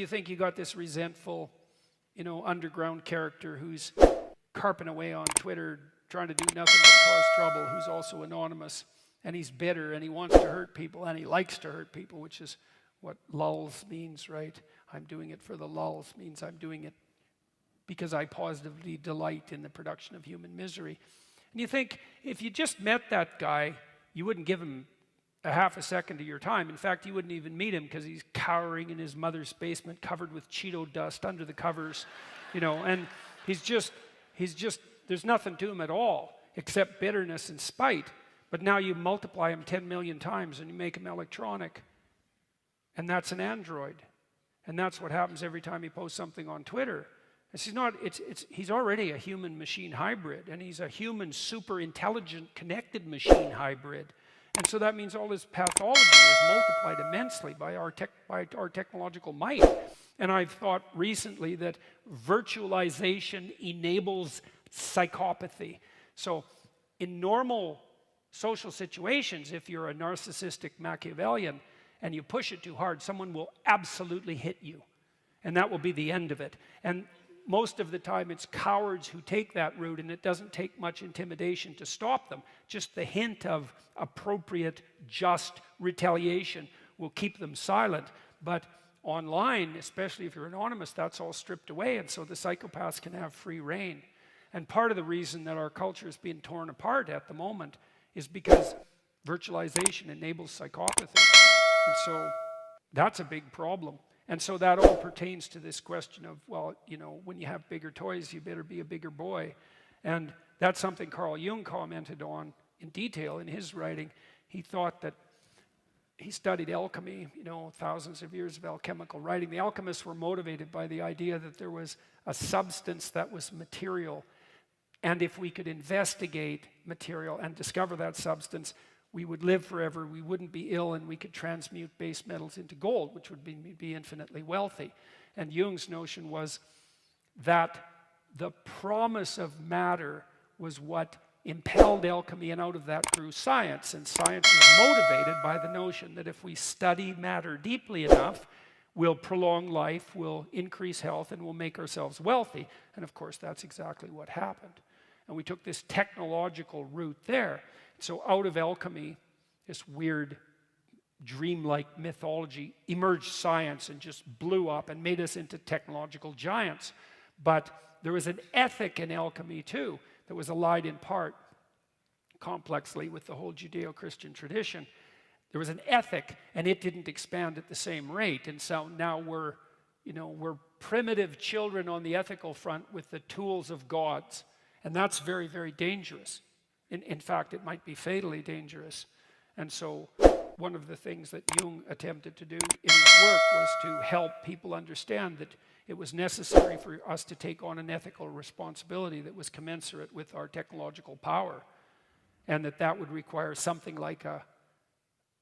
you think you got this resentful, underground character who's carping away on Twitter, trying to do nothing but cause trouble, who's also anonymous, and he's bitter, and he wants to hurt people, and he likes to hurt people, which is what lulz means, right? I'm doing it for the lulz means I'm doing it because I positively delight in the production of human misery. And you think, if you just met that guy, you wouldn't give him a half a second of your time. In fact, you wouldn't even meet him because he's cowering in his mother's basement covered with Cheeto dust under the covers, and he's just, there's nothing to him at all except bitterness and spite. But now you multiply him 10 million times and you make him electronic. And that's an android. And that's what happens every time he posts something on Twitter. He's already a human-machine hybrid, and he's a human, super intelligent, connected machine hybrid. And so that means all his pathology is multiplied immensely by our technological might. And I've thought recently that virtualization enables psychopathy. So in normal social situations, if you're a narcissistic Machiavellian and you push it too hard, someone will absolutely hit you. And that will be the end of it. And most of the time it's cowards who take that route, and it doesn't take much intimidation to stop them. Just the hint of appropriate, just retaliation will keep them silent. But online, especially if you're anonymous, that's all stripped away, and so the psychopaths can have free reign. And part of the reason that our culture is being torn apart at the moment is because virtualization enables psychopathy. And so that's a big problem. And so that all pertains to this question of, well, when you have bigger toys, you better be a bigger boy. And that's something Carl Jung commented on in detail in his writing. He thought that he studied alchemy, thousands of years of alchemical writing. The alchemists were motivated by the idea that there was a substance that was material. And if we could investigate material and discover that substance, we would live forever, we wouldn't be ill, and we could transmute base metals into gold, which would be infinitely wealthy. And Jung's notion was that the promise of matter was what impelled alchemy, and out of that grew science. And science is motivated by the notion that if we study matter deeply enough, we'll prolong life, we'll increase health, and we'll make ourselves wealthy. And of course, that's exactly what happened. And we took this technological route there. So out of alchemy, this weird dreamlike mythology, emerged science and just blew up and made us into technological giants. But there was an ethic in alchemy too that was allied in part complexly with the whole Judeo-Christian tradition. There was an ethic, and it didn't expand at the same rate. And so now we're primitive children on the ethical front with the tools of gods. And that's very, very dangerous. In fact, it might be fatally dangerous. And so one of the things that Jung attempted to do in his work was to help people understand that it was necessary for us to take on an ethical responsibility that was commensurate with our technological power, and that would require something like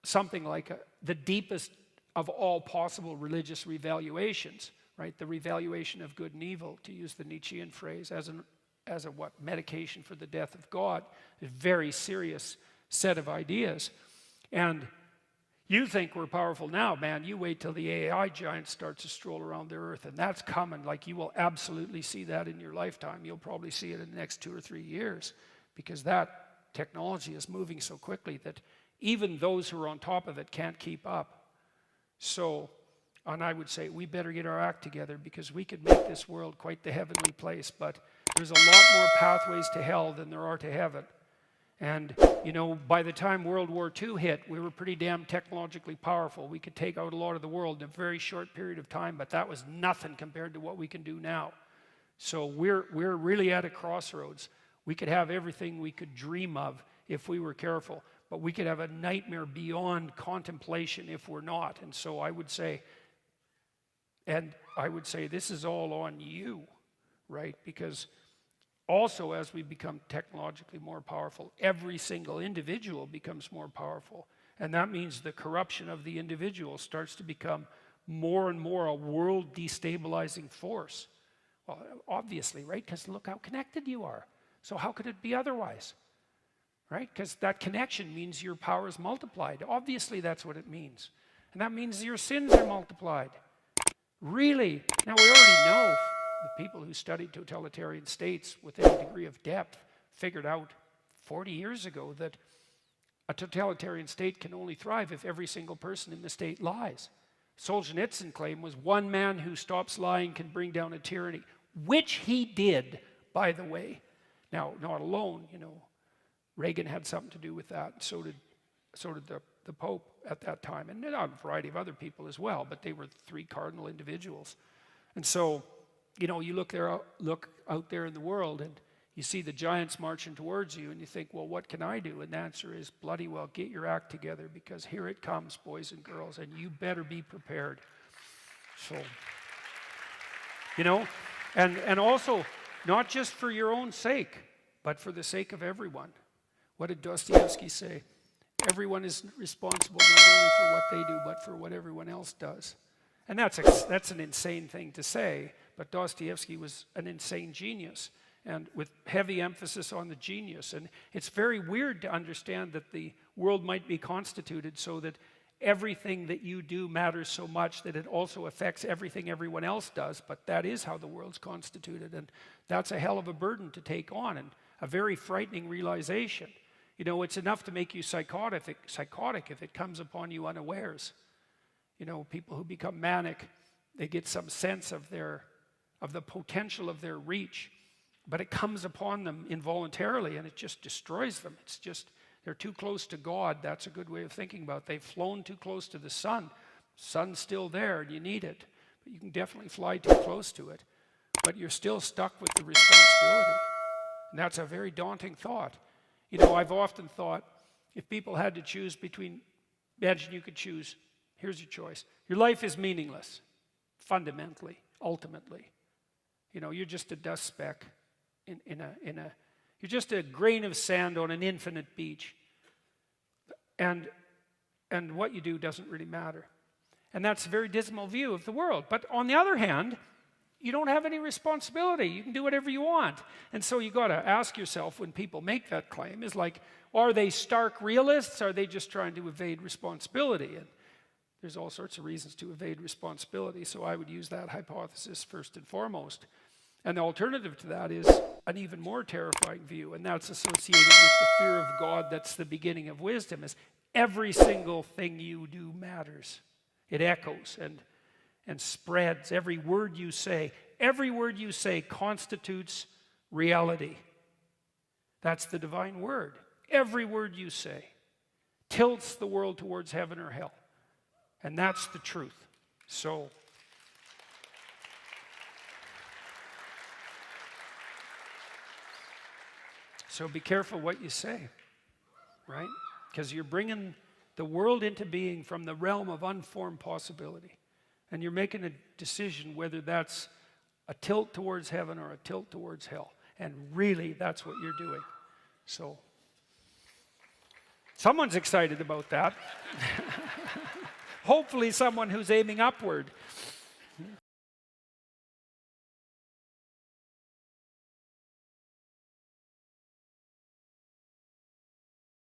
the deepest of all possible religious revaluations, right? The revaluation of good and evil, to use the Nietzschean phrase, as a medication for the death of God. A very serious set of ideas. And you think we're powerful now, man. You wait till the AI giant starts to stroll around the earth, and that's coming. Like, you will absolutely see that in your lifetime. You'll probably see it in the next 2 or 3 years, because that technology is moving so quickly that even those who are on top of it can't keep up. So, and I would say we better get our act together, because we could make this world quite the heavenly place, but there's a lot more pathways to hell than there are to heaven. And, by the time World War II hit, we were pretty damn technologically powerful. We could take out a lot of the world in a very short period of time, but that was nothing compared to what we can do now. So we're really at a crossroads. We could have everything we could dream of if we were careful, but we could have a nightmare beyond contemplation if we're not. And so I would say this is all on you, right? Because also, as we become technologically more powerful, every single individual becomes more powerful. And that means the corruption of the individual starts to become more and more a world destabilizing force. Well, obviously, right? Because look how connected you are. So how could it be otherwise? Right? Because that connection means your power is multiplied. Obviously, that's what it means. And that means your sins are multiplied. Really, now we already know the people who studied totalitarian states with any degree of depth figured out 40 years ago that a totalitarian state can only thrive if every single person in the state lies. Solzhenitsyn claim was one man who stops lying can bring down a tyranny, which he did, by the way. Now, not alone, you know, Reagan had something to do with that, so did the Pope at that time, and a variety of other people as well, but they were three cardinal individuals. And so, you know, you look out there in the world and you see the giants marching towards you and you think, well, what can I do? And the answer is, bloody well, get your act together, because here it comes, boys and girls, and you better be prepared. So, you know, and also, not just for your own sake, but for the sake of everyone. What did Dostoevsky say? Everyone is responsible not only for what they do, but for what everyone else does. And that's an insane thing to say, but Dostoevsky was an insane genius, and with heavy emphasis on the genius. And it's very weird to understand that the world might be constituted so that everything that you do matters so much that it also affects everything everyone else does, but that is how the world's constituted, and that's a hell of a burden to take on, and a very frightening realization. You know, it's enough to make you psychotic if it comes upon you unawares. You know, people who become manic, they get some sense of the potential of their reach, but it comes upon them involuntarily and it just destroys them. It's just, they're too close to God. That's a good way of thinking about it. They've flown too close to the sun. Sun's still there and you need it, but you can definitely fly too close to it, but you're still stuck with the responsibility. And that's a very daunting thought. You know, I've often thought, if people had to choose between, imagine you could choose, here's your choice. Your life is meaningless, fundamentally, ultimately. You know, you're just a dust speck you're just a grain of sand on an infinite beach. And what you do doesn't really matter. And that's a very dismal view of the world. But on the other hand, you don't have any responsibility. You can do whatever you want. And so you got to ask yourself, when people make that claim, is like, are they stark realists? Are they just trying to evade responsibility? And there's all sorts of reasons to evade responsibility, so I would use that hypothesis first and foremost. And the alternative to that is an even more terrifying view, and that's associated with the fear of God. That's the beginning of wisdom, is every single thing you do matters. It echoes and spreads. Every word you say constitutes reality. That's the divine word. Every word you say tilts the world towards heaven or hell. And that's the truth. So be careful what you say, right? Because you're bringing the world into being from the realm of unformed possibility. And you're making a decision whether that's a tilt towards heaven or a tilt towards hell. And really, that's what you're doing. So, someone's excited about that. Hopefully someone who's aiming upward.